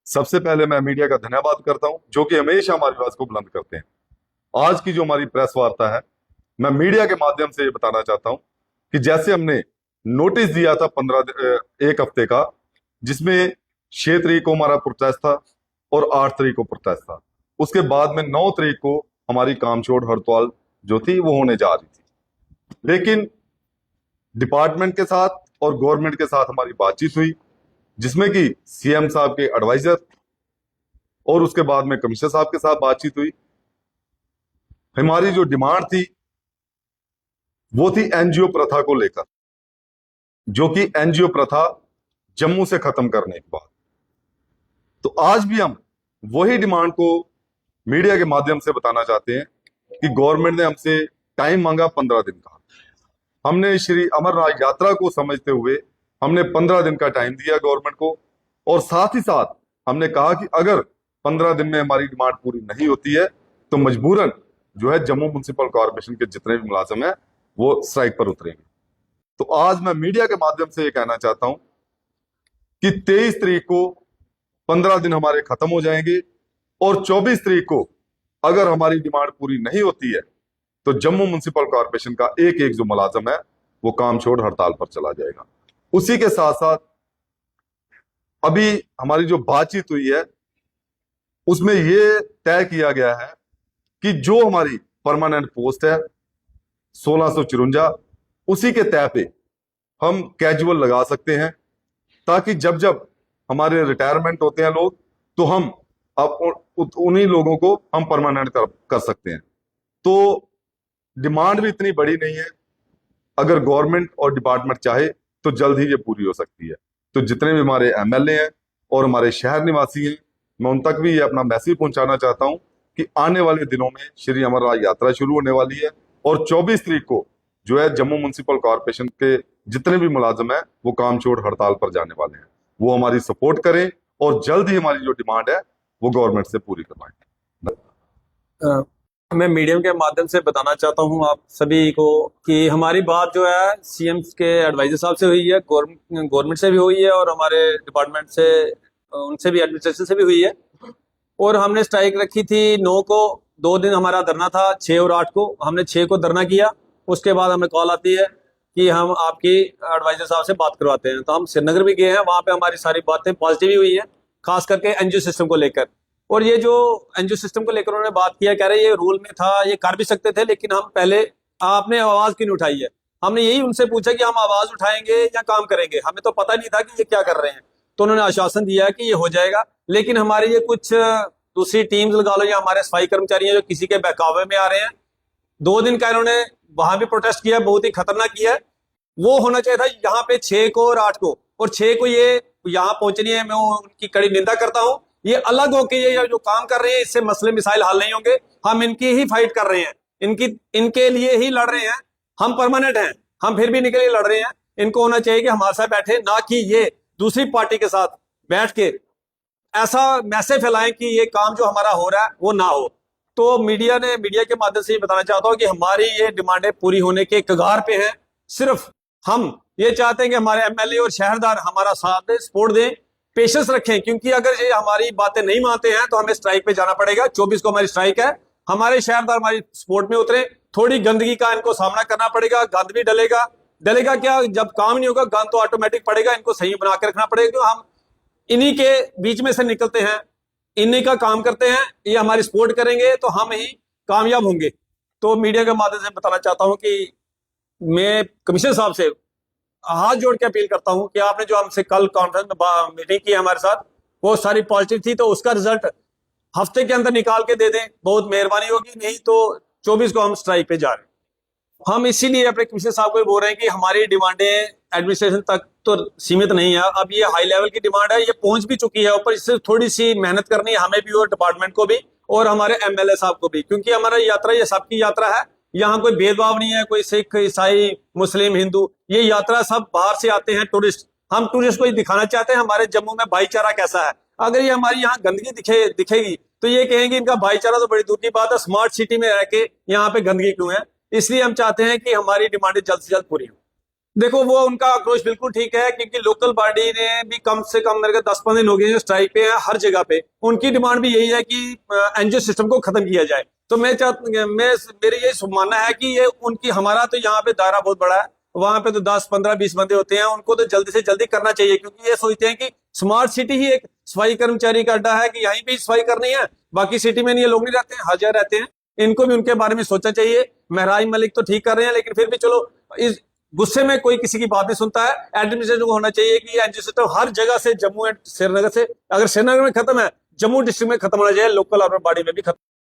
सबसे पहले मैं मीडिया का धन्यवाद करता हूं जो कि हमेशा हमारी आवाज को बुलंद करते हैं। आज की जो हमारी प्रेस वार्ता है, मैं मीडिया के माध्यम से ये बताना चाहता हूं कि जैसे हमने नोटिस दिया था एक हफ्ते का, जिसमें 6 तारीख को हमारा प्रोटेस्ट था और 8 तारीख को प्रोटेस्ट था। उसके बाद में 9 तारीख को हमारी कामचोर हड़ताल जो थी वो होने जा रही थी, लेकिन डिपार्टमेंट के साथ और गवर्नमेंट के साथ हमारी बातचीत हुई, जिसमें कि सीएम साहब के एडवाइजर और उसके बाद में कमिश्नर साहब के साथ बातचीत हुई। हमारी जो डिमांड थी वो थी एनजीओ प्रथा को लेकर, जो कि एनजीओ प्रथा जम्मू से खत्म करने की बात। तो आज भी हम वही डिमांड को मीडिया के माध्यम से बताना चाहते हैं कि गवर्नमेंट ने हमसे टाइम मांगा 15 दिन का। हमने श्री अमरनाथ यात्रा को समझते हुए हमने 15 दिन का टाइम दिया गवर्नमेंट को, और साथ ही साथ हमने कहा कि अगर 15 दिन में हमारी डिमांड पूरी नहीं होती है तो मजबूरन जो है जम्मू म्युनिसिपल कॉर्पोरेशन के जितने भी मुलाजिम हैं वो स्ट्राइक पर उतरेंगे। तो आज मैं मीडिया के माध्यम से ये कहना चाहता हूं कि 23 तारीख को 15 दिन हमारे खत्म हो जाएंगे, और 24 तारीख को अगर हमारी डिमांड पूरी नहीं होती है तो जम्मू म्युनिसिपल कॉर्पोरेशन का एक एक जो मुलाजिम है वो काम छोड़ हड़ताल पर चला जाएगा। उसी के साथ साथ अभी हमारी जो बातचीत हुई है उसमें यह तय किया गया है कि जो हमारी परमानेंट पोस्ट है 1654, उसी के तय पे हम कैजुअल लगा सकते हैं, ताकि जब जब हमारे रिटायरमेंट होते हैं लोग तो हम अब उन्हीं लोगों को हम परमानेंट कर सकते हैं। तो डिमांड भी इतनी बड़ी नहीं है, अगर गवर्नमेंट और डिपार्टमेंट चाहे तो जल्द ही ये पूरी हो सकती है। तो जितने भी हमारे एमएलए हैं और हमारे शहर निवासी हैं, मैं उन तक भी ये अपना मैसेज पहुंचाना चाहता हूं कि आने वाले दिनों में श्री अमरनाथ यात्रा शुरू होने वाली है, और 24 तारीख को जो है जम्मू म्युनिसिपल कॉर्पोरेशन के जितने भी मुलाजिम हैं वो कामचोर हड़ताल पर जाने वाले हैं। वो हमारी सपोर्ट करें और जल्द ही हमारी जो डिमांड है वो गवर्नमेंट से पूरी करवाएं। मैं मीडियम के माध्यम से बताना चाहता हूं आप सभी को कि हमारी बात जो है सीएम के एडवाइजर साहब से हुई है, गवर्नमेंट से भी हुई है, और हमारे डिपार्टमेंट से उनसे भी, एडमिनिस्ट्रेशन से भी हुई है। और हमने स्ट्राइक रखी थी 9 को, 2 दिन हमारा धरना था, 6 और 8 को। हमने 6 को धरना किया, उसके बाद हमें कॉल आती है कि हम आपकी एडवाइजर साहब से बात करवाते हैं। तो हम श्रीनगर भी गए हैं, वहां पे हमारी सारी बातें पॉजिटिव ही हुई है, खास करके एनजीओ सिस्टम को लेकर। और ये जो एनजीओ सिस्टम को लेकर उन्होंने बात किया, कह रहे ये रूल में था, ये कर भी सकते थे, लेकिन हम पहले आपने आवाज क्यों नहीं उठाई है। हमने यही उनसे पूछा कि हम आवाज उठाएंगे या काम करेंगे, हमें तो पता नहीं था कि ये क्या कर रहे हैं। तो उन्होंने आश्वासन दिया कि ये हो जाएगा, लेकिन हमारे ये कुछ दूसरी टीम्स लगा लो या हमारे सफाई कर्मचारी हैं जो किसी के बहकावे में आ रहे हैं। 2 दिन का इन्होंने वहां भी प्रोटेस्ट किया, बहुत ही खतरनाक किया है। वो होना चाहिए था यहाँ पे 6 को और 8 को, और 6 को ये यहाँ पहुंचनी है। मैं उनकी कड़ी निंदा करता हूँ। ये अलग होके ये जो काम कर रहे हैं इससे मसले मिसाइल हल नहीं होंगे। हम इनकी ही फाइट कर रहे हैं, इनके लिए ही लड़ रहे हैं। हम परमानेंट हैं, हम फिर भी इनके लिए लड़ रहे हैं। इनको होना चाहिए कि हमारे साथ बैठे, ना कि ये दूसरी पार्टी के साथ बैठ के ऐसा मैसेज फैलाएं कि ये काम जो हमारा हो रहा है वो ना हो। तो मीडिया के माध्यम से ये बताना चाहता हूं कि हमारी ये डिमांडें पूरी होने के कगार पे हैं। सिर्फ हम ये चाहते हैं कि हमारे एमएलए और शहरदार हमारा साथ दें, सपोर्ट दें, पेशेंस रखें, क्योंकि अगर ये हमारी बातें नहीं मानते हैं तो हमें स्ट्राइक पे जाना पड़ेगा। 24 को हमारी स्ट्राइक है। हमारे शहरदार हमारी सपोर्ट में उतरे। थोड़ी गंदगी का इनको सामना करना पड़ेगा, गंद भी डलेगा क्या, जब काम नहीं होगा गंद तो ऑटोमेटिक पड़ेगा। इनको सही बना के रखना पड़ेगा, क्योंकि हम इन्हीं के बीच में से निकलते हैं, इन्हीं का काम करते हैं। ये हमारी सपोर्ट करेंगे तो हम ही कामयाब होंगे। तो मीडिया के माध्यम से बताना चाहता हूं कि मैं कमिश्नर साहब से हाथ जोड़ के अपील करता हूं कि आपने जो हमसे कल कॉन्फ्रेंस में मीटिंग की हमारे साथ, वो सारी पॉजिटिव थी, तो उसका रिजल्ट हफ्ते के अंदर निकाल के दे दें, बहुत मेहरबानी होगी। नहीं तो 24 को हम स्ट्राइक पे जा रहे हैं। हम इसीलिए अपने कमिश्नर साहब को बोल रहे हैं कि हमारी डिमांडें एडमिनिस्ट्रेशन तक तो सीमित नहीं है। अब ये हाई लेवल की डिमांड है, ये पहुंच भी चुकी है ऊपर। इससे थोड़ी सी मेहनत करनी है हमें भी और डिपार्टमेंट को भी और हमारे एमएलए साहब को भी, क्योंकि हमारा यात्रा ये सबकी यात्रा है। यहाँ कोई भेदभाव नहीं है, कोई सिख, ईसाई, मुस्लिम, हिंदू। ये यात्रा सब बाहर से आते हैं, टूरिस्ट। हम टूरिस्ट को दिखाना चाहते हैं हमारे जम्मू में भाईचारा कैसा है। अगर ये हमारी यहाँ गंदगी दिखेगी तो ये कहेंगे इनका भाईचारा तो बड़ी दूर की बात है, स्मार्ट सिटी में रह के यहाँ पे गंदगी क्यों है। इसलिए हम चाहते हैं कि हमारी डिमांडें जल्द से जल्द पूरी हो। देखो वो उनका आक्रोश बिल्कुल ठीक है, क्योंकि लोकल बॉडी ने भी कम से कम मेरे को 10-15 दिन हो गए स्ट्राइक पे है हर जगह पे। उनकी डिमांड भी यही है कि एनजीओ सिस्टम को खत्म किया जाए। तो मेरे ये मानना है कि ये उनकी, हमारा तो यहाँ पे दायरा बहुत बड़ा है, वहां पे तो 10-15-20 बंदे होते हैं, उनको तो जल्दी से जल्दी करना चाहिए, क्योंकि ये सोचते हैं कि स्मार्ट सिटी ही एक सफाई कर्मचारी का अड्डा है कि यहीं पे सफाई करनी है, बाकी सिटी में नहीं, ये लोग नहीं रहते हैं, हर जगह रहते हैं। इनको भी उनके बारे में सोचना चाहिए। महराज मलिक तो ठीक कर रहे हैं, लेकिन फिर भी चलो, इस गुस्से में कोई किसी की बात नहीं सुनता है। एडमिनिस्ट्रेशन को होना चाहिए कि एनजीओ सिस्टम हर जगह से, जम्मू एंड श्रीनगर से, अगर श्रीनगर में खत्म है, जम्मू डिस्ट्रिक्ट में खत्म होना चाहिए, लोकल अर्बन बॉडी में भी खत्म।